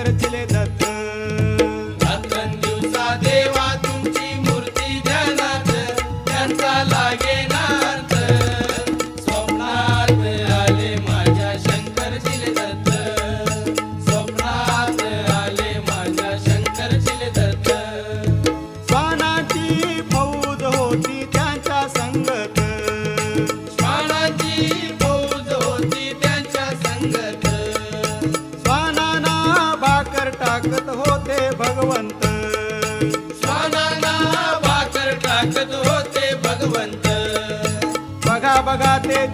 शंकर चिले दत्त. रात्रंदिवसा देवा तुमची मूर्ती ध्यानात, त्यांचा लागे नार्थ. स्वप्नात आले माझ्या शंकर चिले दत्त, स्वप्नात आले माझ्या शंकर चिले दत्त. श्वानाची फौज होती त्यांच्या संगत, श्वानाची फौज होती त्यांच्या संगत. श्वानांना भाकर टाकत होते भगवंत. श्वानांना भाकर टाकत होते भगवंत. बघा बघा ते